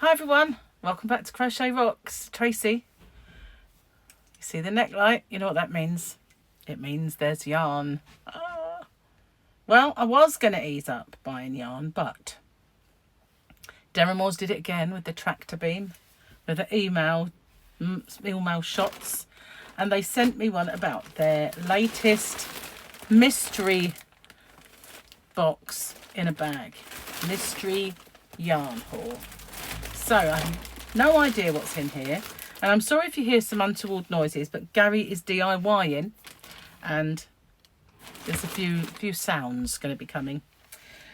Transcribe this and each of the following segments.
Hi everyone, welcome back to Crochet Rocks. Tracy. You see the neckline? You know what that means? It means there's yarn. Well, I was going to ease up buying yarn, but Deramores did it again with the tractor beam, with the email shots, and they sent me one about their latest mystery box in a bag. Mystery yarn haul. So I have no idea what's in here, and I'm sorry if you hear some untoward noises, but Gary is DIYing and there's a few sounds going to be coming.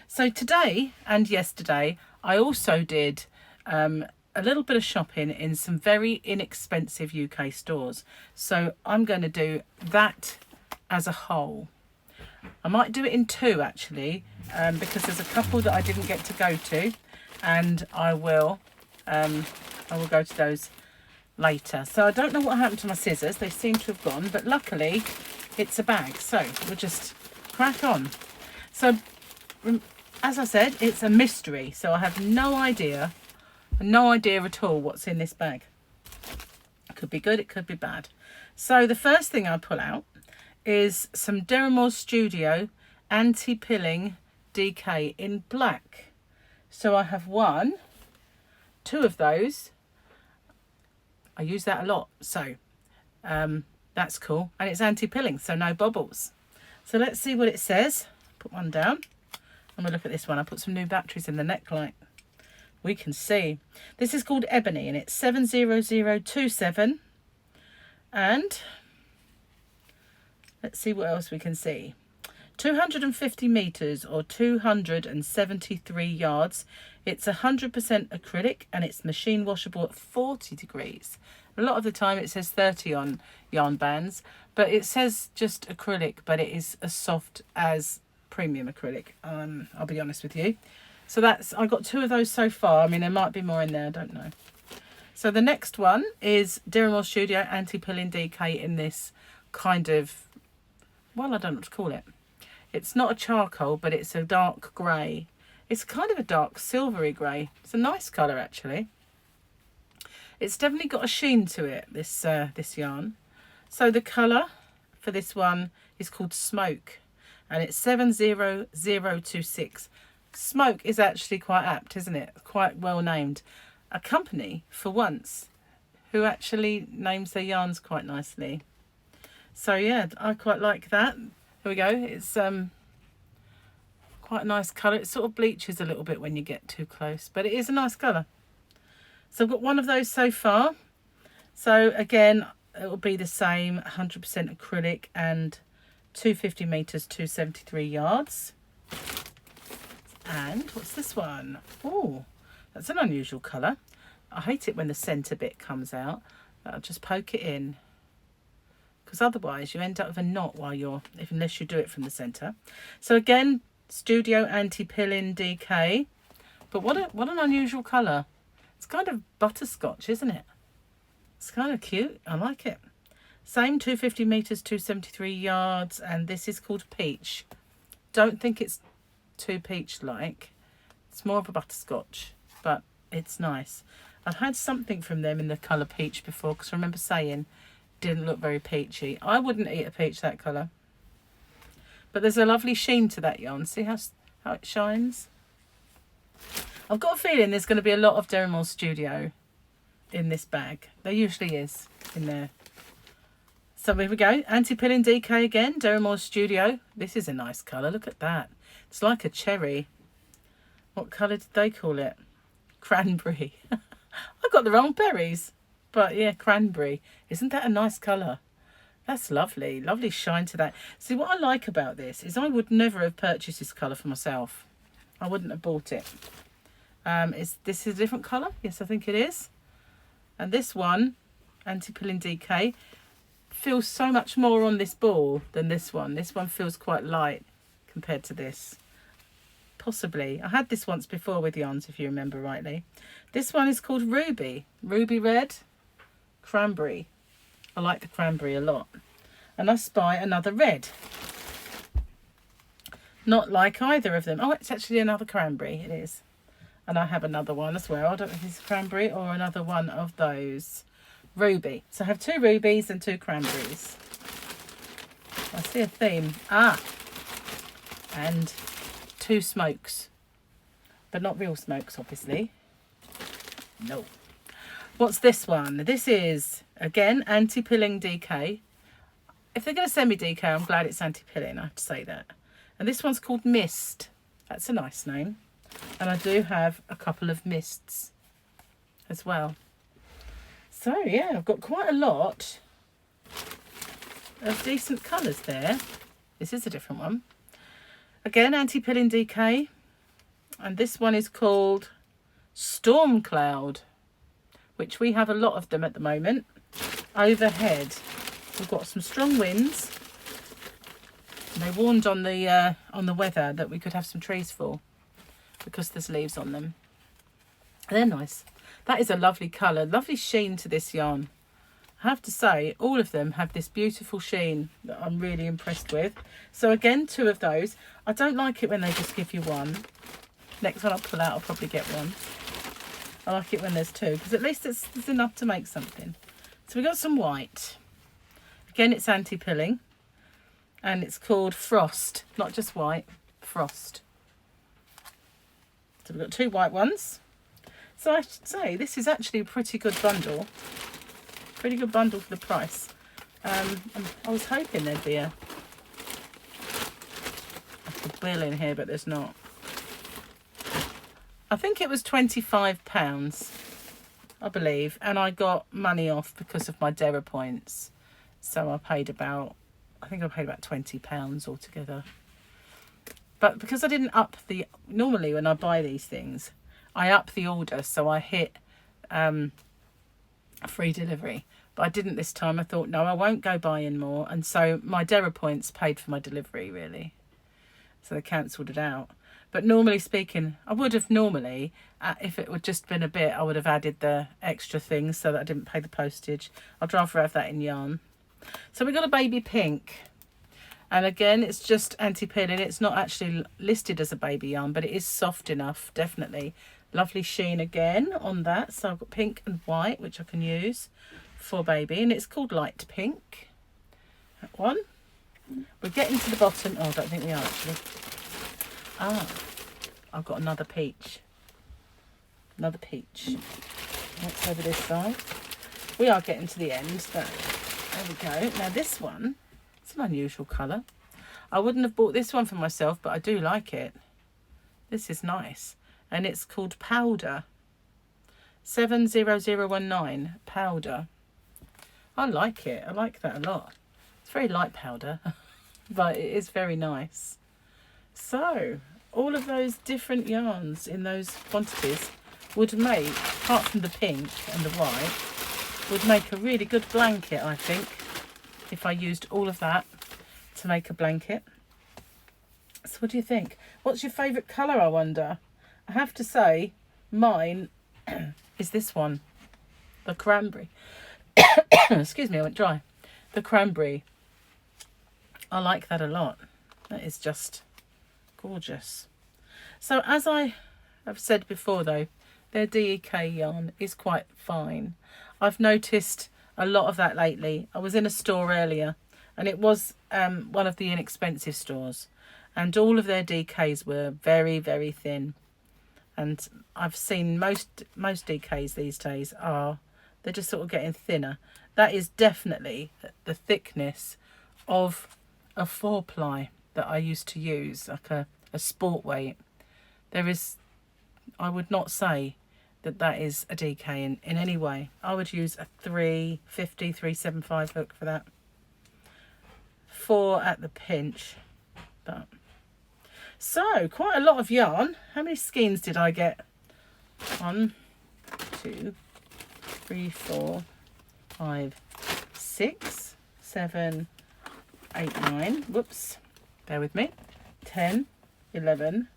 So today and yesterday I also did a little bit of shopping in some very inexpensive UK stores, so I'm going to do that as a whole. I might do it in two actually, because there's a couple that I didn't get to go to, and I will go to those later. So I don't know what happened to my scissors. They seem to have gone, but luckily it's a bag, so we'll just crack on. So as I said, it's a mystery, so I have no idea at all what's in this bag. It could be good, it could be bad. So the first thing I pull out is some Deramores Studio anti-pilling DK in black. So I have two of those. I use that a lot, so that's cool, and it's anti-pilling, so no bobbles. So let's see what it says. Put one down. I'm gonna look at this one. I put some new batteries in the neckline. We can see this is called Ebony, and it's 70027, and let's see what else we can see. 250 meters or 273 yards. It's 100% acrylic, and it's machine washable at 40 degrees. A lot of the time it says 30 on yarn bands, but it says just acrylic, but it is as soft as premium acrylic. I'll be honest with you. So I got two of those so far. I mean, there might be more in there, I don't know. So the next one is Deramores Studio anti-pilling DK in this kind of, well, I don't know what to call it. It's not a charcoal, but it's a dark grey. It's kind of a dark silvery grey. It's a nice colour actually. It's definitely got a sheen to it, this yarn. So the colour for this one is called Smoke, and it's 70026. Smoke is actually quite apt, isn't it? Quite well named. A company, for once, who actually names their yarns quite nicely. So yeah, I quite like that. Here we go. It's quite a nice colour. It sort of bleaches a little bit when you get too close, but it is a nice colour. So I've got one of those so far. So again, it will be the same, 100% acrylic and 250 meters, 273 yards. And what's this one? Oh, that's an unusual colour. I hate it when the centre bit comes out. I'll just poke it in, because otherwise you end up with a knot unless you do it from the centre. So again, Studio anti-pilling DK, but what an unusual colour. It's kind of butterscotch, isn't it? It's kind of cute. I like it. Same 250 meters, 273 yards, and this is called Peach. Don't think it's too peach-like. It's more of a butterscotch, but it's nice. I've had something from them in the colour peach before, because I remember saying didn't look very peachy. I wouldn't eat a peach that colour. But there's a lovely sheen to that yarn. See how it shines? I've got a feeling there's going to be a lot of Deramores Studio in this bag. There usually is in there. So here we go. Anti-pilling DK again. Deramores Studio. This is a nice colour. Look at that. It's like a cherry. What colour did they call it? Cranberry. I got the wrong berries. But yeah, cranberry. Isn't that a nice colour? That's lovely. Lovely shine to that. See, what I like about this is I would never have purchased this colour for myself. I wouldn't have bought it. This is a different colour? Yes, I think it is. And this one, anti-pilling DK, feels so much more on this ball than this one. This one feels quite light compared to this. Possibly. I had this once before with yarns, if you remember rightly. This one is called Ruby. Ruby Red. Cranberry. I like the cranberry a lot. And I spy another red. Not like either of them. Oh, it's actually another cranberry. It is. And I have another one as well. I don't know if it's cranberry or another one of those. Ruby. So I have 2 rubies and 2 cranberries. I see a theme. And 2 smokes. But not real smokes, obviously. No. What's this one? This is, again, anti-pilling DK. If they're going to send me DK, I'm glad it's anti-pilling, I have to say that. And this one's called Mist. That's a nice name. And I do have a couple of mists as well. So, yeah, I've got quite a lot of decent colours there. This is a different one. Again, anti-pilling DK. And this one is called Storm Cloud, which we have a lot of them at the moment. Overhead, we've got some strong winds. And they warned on the weather that we could have some trees fall because there's leaves on them. They're nice. That is a lovely colour, lovely sheen to this yarn. I have to say, all of them have this beautiful sheen that I'm really impressed with. So again, 2 of those. I don't like it when they just give you one. Next one I'll pull out, I'll probably get one. I like it when there's 2, because at least there's enough to make something. So we've got some white. Again, it's anti-pilling. And it's called Frost. Not just white, Frost. So we've got 2 white ones. So I should say, this is actually a pretty good bundle. Pretty good bundle for the price. I was hoping there'd be a bill in here, but there's not. I think it was £25, I believe, and I got money off because of my Dera points. So I paid about, I think I paid about £20 altogether. But because I didn't up the, normally when I buy these things, I up the order, so I hit free delivery. But I didn't this time. I thought, no, I won't go buying more. And so my Dera points paid for my delivery, really. So they cancelled it out. But normally speaking, I would have normally, if it would just been a bit, I would have added the extra things so that I didn't pay the postage. I'd rather have that in yarn. So we got a baby pink. And again, it's just anti-pilling. It's not actually listed as a baby yarn, but it is soft enough, definitely. Lovely sheen again on that. So I've got pink and white, which I can use for baby. And it's called Light Pink. That one. We're getting to the bottom. Oh, I don't think we are actually. I've got another peach. Another peach. That's over this side. We are getting to the end. But there we go. Now this one, it's an unusual colour. I wouldn't have bought this one for myself, but I do like it. This is nice. And it's called Powder. 70019 Powder. I like it. I like that a lot. It's very light powder, but it is very nice. So, all of those different yarns in those quantities would make, apart from the pink and the white, would make a really good blanket, I think, if I used all of that to make a blanket. So what do you think? What's your favourite colour, I wonder? I have to say, mine is this one, the cranberry. Excuse me, I went dry. The cranberry. I like that a lot. That is just gorgeous. So as I have said before though, their DEK yarn is quite fine. I've noticed a lot of that lately. I was in a store earlier and it was one of the inexpensive stores, and all of their DKs were very, very thin. And I've seen most DKs these days they're just sort of getting thinner. That is definitely the thickness of a 4-ply that I used to use, like a sport weight. There is, I would not say that is a DK in any way. I would use a 350, 375 hook for that. 4 at the pinch. But so, quite a lot of yarn. How many skeins did I get? 1, 2, 3, 4, 5, 6, 7, 8, 9. Whoops. Bear with me. 10, 11,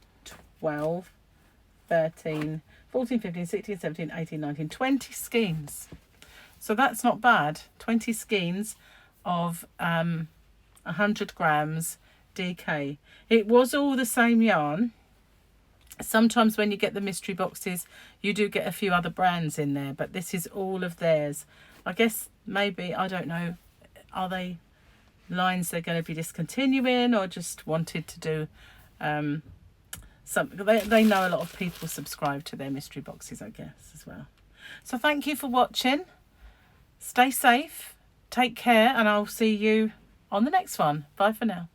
12, 13, 14, 15, 16, 17, 18, 19, 20 skeins. So that's not bad. 20 skeins of 100 grams DK. It was all the same yarn, Sometimes when you get the mystery boxes, you do get a few other brands in there, but this is all of theirs. I guess maybe, I don't know, are they lines they're going to be discontinuing, or just wanted to do something? They know a lot of people subscribe to their mystery boxes, I guess, as well. So thank you for watching. Stay safe, take care, and I'll see you on the next one. Bye for now.